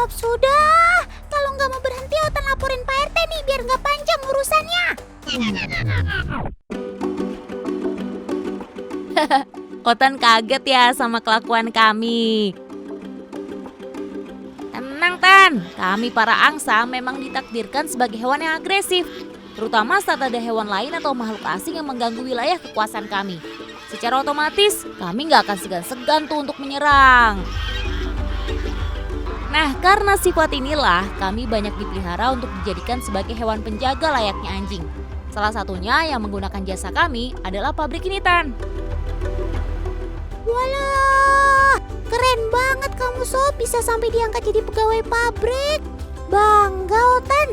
Stop sudah. Kalau nggak mau berhenti, Otan laporin Pak RT nih biar nggak panjang urusannya. Otan kaget ya sama kelakuan kami. Tenang Tan, kami para angsa memang ditakdirkan sebagai hewan yang agresif. Terutama saat ada hewan lain atau makhluk asing yang mengganggu wilayah kekuasaan kami. Secara otomatis, kami nggak akan segan-segan tuh untuk menyerang. Nah, karena sifat inilah kami banyak dipelihara untuk dijadikan sebagai hewan penjaga layaknya anjing. Salah satunya yang menggunakan jasa kami adalah pabrik ini, Tan. Walah, keren banget kamu Sob, bisa sampai diangkat jadi pegawai pabrik. Bangga Otan.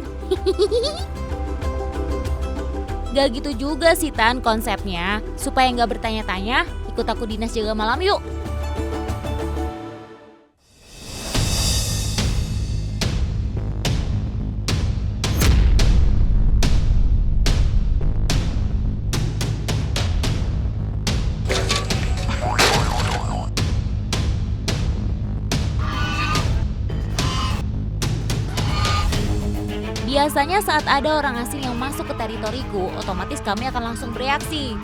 Gak gitu juga sih Tan konsepnya. Supaya nggak bertanya-tanya, ikut aku dinas jaga malam yuk. Biasanya saat ada orang asing yang masuk ke teritoriku, otomatis kami akan langsung bereaksi.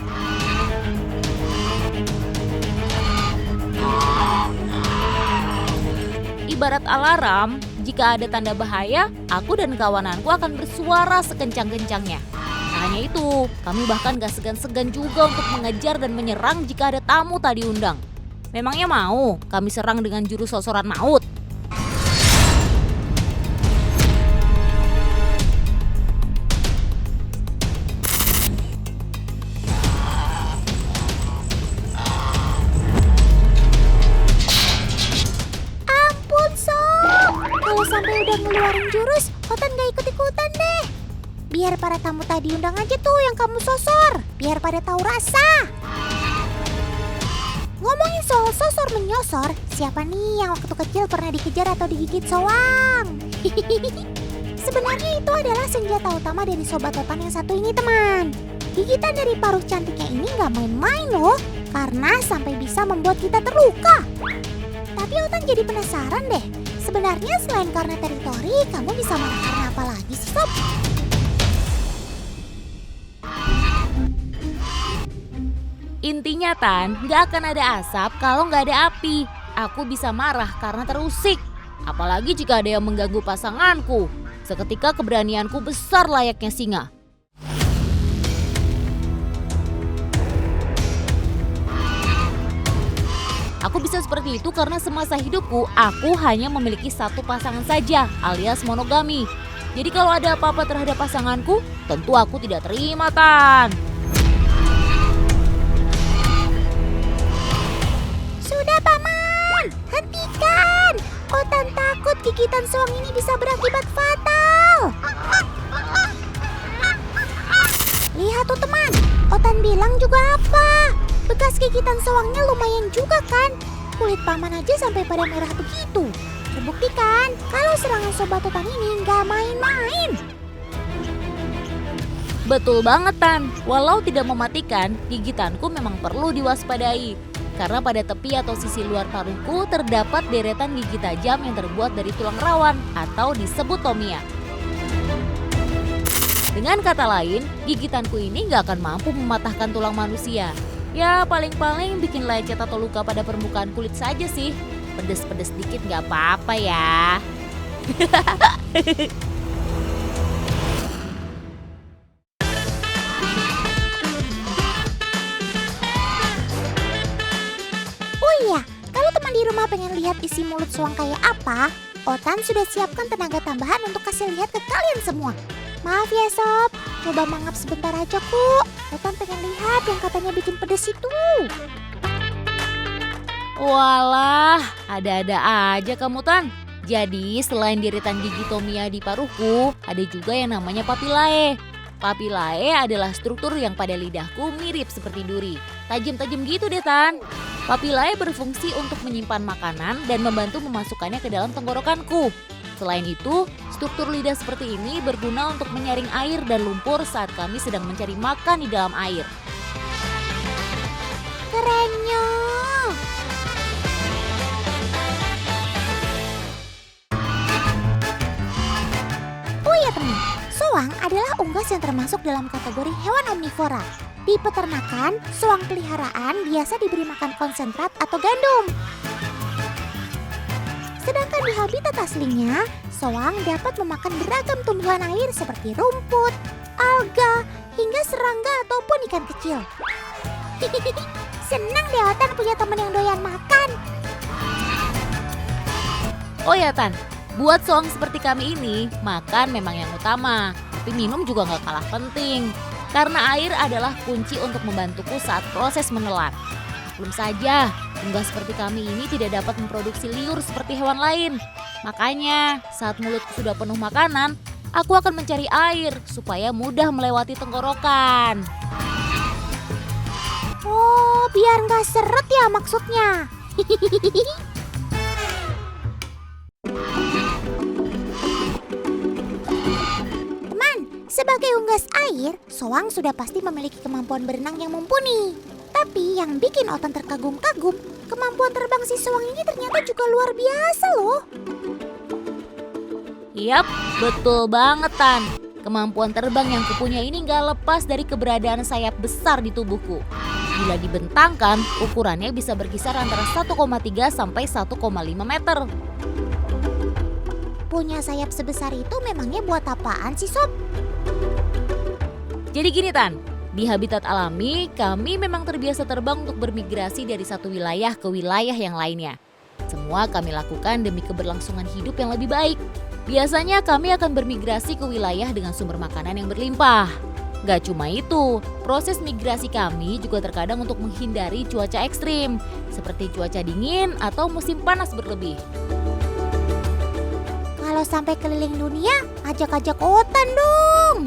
Ibarat alarm, jika ada tanda bahaya, aku dan kawananku akan bersuara sekencang-kencangnya. Tak hanya itu, kami bahkan gak segan-segan juga untuk mengejar dan menyerang jika ada tamu tak diundang. Memangnya mau kami serang dengan jurus sosoran maut? Sampai udah ngeluarin jurus, Otan gak ikut-ikutan deh. Biar para tamu tadi undang aja tuh yang kamu sosor, biar pada tahu rasa. Ngomongin soal sosor menyosor, siapa nih yang waktu kecil pernah dikejar atau digigit soang? Sebenarnya itu adalah senjata utama dari sobat Otan yang satu ini teman. Gigitan dari paruh cantiknya ini gak main-main loh, karena sampai bisa membuat kita terluka. Tapi Otan jadi penasaran deh. Sebenarnya selain karena teritori, kamu bisa marah karena apa lagi sih, Sob? Intinya Tan, gak akan ada asap kalau gak ada api. Aku bisa marah karena terusik. Apalagi jika ada yang mengganggu pasanganku. Seketika keberanianku besar layaknya singa. Aku bisa seperti itu karena semasa hidupku, aku hanya memiliki satu pasangan saja, alias monogami. Jadi kalau ada apa-apa terhadap pasanganku, tentu aku tidak terima, Tan. Sudah, Paman! Hentikan! Otan takut gigitan soang ini bisa berakibat fatal. Lihat tuh, teman. Otan bilang juga apa? Bekas gigitan soangnya lumayan juga kan? Kulit Paman aja sampai pada merah begitu. Terbukti kan kalau serangan sobat Otan ini nggak main-main. Betul banget Tan, walau tidak mematikan, gigitanku memang perlu diwaspadai. Karena pada tepi atau sisi luar paruhku terdapat deretan gigi tajam yang terbuat dari tulang rawan atau disebut tomia. Dengan kata lain, gigitanku ini nggak akan mampu mematahkan tulang manusia. Ya paling-paling bikin lecet atau luka pada permukaan kulit saja sih. Pedes-pedes dikit gak apa-apa ya. Oh iya, kalau teman di rumah pengen lihat isi mulut soang kayak apa, Otan sudah siapkan tenaga tambahan untuk kasih lihat ke kalian semua. Maaf ya Sob, coba mangap sebentar aja kok. Otan pengen lihat yang katanya bikin pedes itu. Walah, ada-ada aja kamu Tan. Jadi selain deretan gigi tomia di paruhku, ada juga yang namanya papillae. Papillae adalah struktur yang pada lidahku mirip seperti duri. Tajam-tajam gitu deh Tan. Papillae berfungsi untuk menyimpan makanan dan membantu memasukkannya ke dalam tenggorokanku. Selain itu, struktur lidah seperti ini berguna untuk menyaring air dan lumpur saat kami sedang mencari makan di dalam air. Kerennya. teman. Soang adalah unggas yang termasuk dalam kategori hewan omnivora. Di peternakan, soang peliharaan biasa diberi makan konsentrat atau gandum. Sedangkan di habitat aslinya, soang dapat memakan beragam tumbuhan air seperti rumput, alga, hingga serangga ataupun ikan kecil. Senang deh Otan punya teman yang doyan makan. Oh ya Tan, buat soang seperti kami ini, makan memang yang utama. Tapi minum juga gak kalah penting. Karena air adalah kunci untuk membantuku saat proses menelan. Belum saja, unggas seperti kami ini tidak dapat memproduksi liur seperti hewan lain. Makanya, saat mulutku sudah penuh makanan, aku akan mencari air supaya mudah melewati tenggorokan. Oh, biar nggak seret ya maksudnya. Teman, sebagai unggas air, soang sudah pasti memiliki kemampuan berenang yang mumpuni. Tapi yang bikin Otan terkagum-kagum, kemampuan terbang si soang ini ternyata juga luar biasa loh. Yap, betul banget Tan. Kemampuan terbang yang kupunya ini gak lepas dari keberadaan sayap besar di tubuhku. Bila dibentangkan, ukurannya bisa berkisar antara 1,3 sampai 1,5 meter. Punya sayap sebesar itu memangnya buat apaan sih Sob? Jadi gini Tan, di habitat alami kami memang terbiasa terbang untuk bermigrasi dari satu wilayah ke wilayah yang lainnya. Semua kami lakukan demi keberlangsungan hidup yang lebih baik. Biasanya kami akan bermigrasi ke wilayah dengan sumber makanan yang berlimpah. Gak cuma itu, proses migrasi kami juga terkadang untuk menghindari cuaca ekstrim, seperti cuaca dingin atau musim panas berlebih. Kalau sampai keliling dunia, ajak-ajak Otan dong.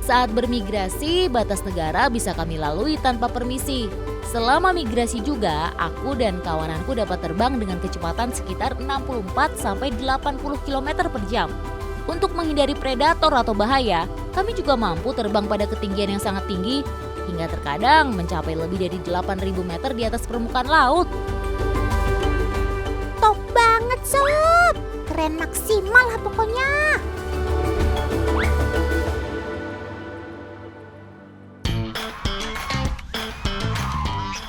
Saat bermigrasi, batas negara bisa kami lalui tanpa permisi. Selama migrasi juga, aku dan kawananku dapat terbang dengan kecepatan sekitar 64 sampai 80 km per jam. Untuk menghindari predator atau bahaya, kami juga mampu terbang pada ketinggian yang sangat tinggi, hingga terkadang mencapai lebih dari 8.000 meter di atas permukaan laut. Top banget Sob, keren maksimal lah pokoknya.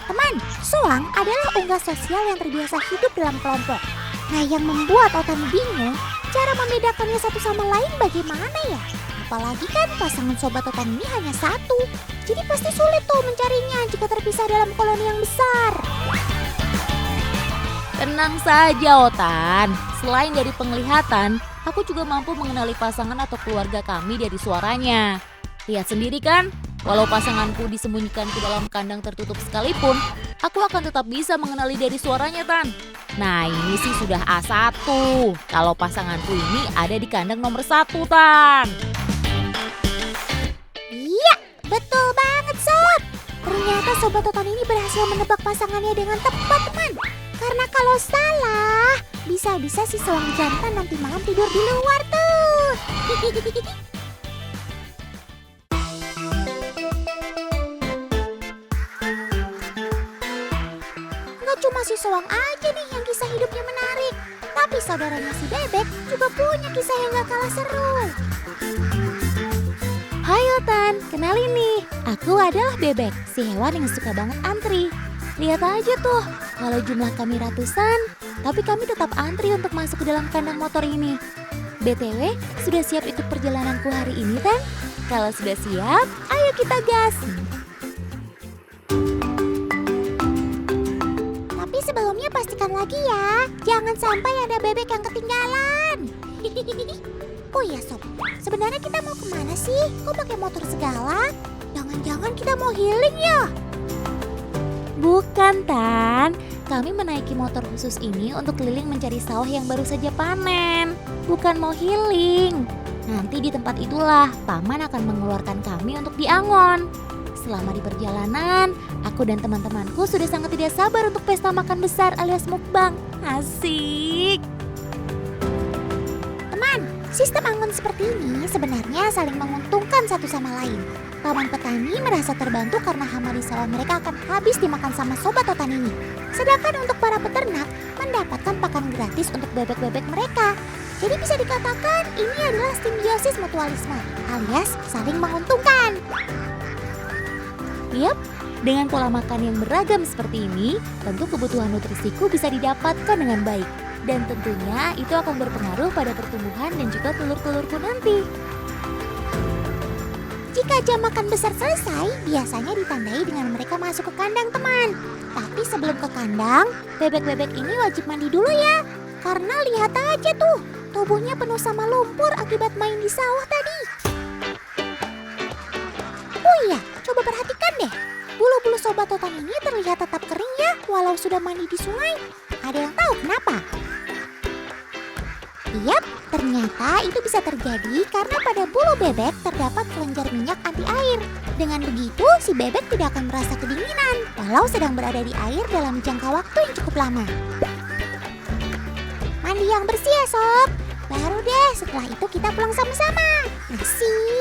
Teman, soang adalah unggas sosial yang terbiasa hidup dalam kelompok. Nah yang membuat Otan bingung, cara membedakannya satu sama lain bagaimana ya? Apalagi kan pasangan sobat Otan ini hanya satu. Jadi pasti sulit tuh mencarinya jika terpisah dalam koloni yang besar. Tenang saja Otan, selain dari penglihatan, aku juga mampu mengenali pasangan atau keluarga kami dari suaranya. Lihat sendiri kan, walau pasanganku disembunyikan ke dalam kandang tertutup sekalipun, aku akan tetap bisa mengenali dari suaranya Tan. Nah ini sih sudah A1, kalau pasanganku ini ada di kandang nomor 1 Tan. Iya, betul banget Sob. Ternyata sobat Otan ini berhasil menebak pasangannya dengan tepat teman. Karena kalau salah, bisa-bisa si soang jantan nanti malam tidur di luar tuh. Nggak cuma si soang aja nih yang kisah hidupnya menarik. Tapi saudaranya si bebek juga punya kisah yang gak kalah seru. Hai Otan, kenalin nih, aku adalah Bebek, si hewan yang suka banget antri. Lihat aja tuh, kalau jumlah kami ratusan, tapi kami tetap antri untuk masuk ke dalam kandang motor ini. BTW, sudah siap ikut perjalananku hari ini kan? Kalau sudah siap, ayo kita gas. Tapi sebelumnya pastikan lagi ya, jangan sampai ada bebek yang ketinggalan. Oh iya Sob, sebenarnya kita mau kemana sih? Kok pakai motor segala? Jangan-jangan kita mau healing ya? Bukan Tan, kami menaiki motor khusus ini untuk keliling mencari sawah yang baru saja panen. Bukan mau healing. Nanti di tempat itulah Paman akan mengeluarkan kami untuk diangon. Selama di perjalanan, aku dan teman-temanku sudah sangat tidak sabar untuk pesta makan besar alias mukbang. Asik! Teman, sistem angon seperti ini sebenarnya saling menguntungkan satu sama lain. Paman petani merasa terbantu karena hama di sawah mereka akan habis dimakan sama sobat Otan ini. Sedangkan untuk para peternak mendapatkan pakan gratis untuk bebek-bebek mereka. Jadi bisa dikatakan ini adalah simbiosis mutualisme, alias saling menguntungkan. Yap, dengan pola makan yang beragam seperti ini, tentu kebutuhan nutrisiku bisa didapatkan dengan baik. Dan tentunya itu akan berpengaruh pada pertumbuhan dan juga telur-telurku nanti. Jika jam makan besar selesai, biasanya ditandai dengan mereka masuk ke kandang, teman. Tapi sebelum ke kandang, bebek-bebek ini wajib mandi dulu ya. Karena lihat aja tuh, tubuhnya penuh sama lumpur akibat main di sawah tadi. Oh iya, coba perhatikan deh. Bulu-bulu sobat totan ini terlihat tetap kering ya, walau sudah mandi di sungai. Ada yang tahu kenapa? Yap, ternyata itu bisa terjadi karena pada bulu bebek terdapat kelenjar minyak anti air. Dengan begitu, si bebek tidak akan merasa kedinginan, walau sedang berada di air dalam jangka waktu yang cukup lama. Mandi yang bersih ya sob. Baru deh setelah itu kita pulang sama-sama. Asik.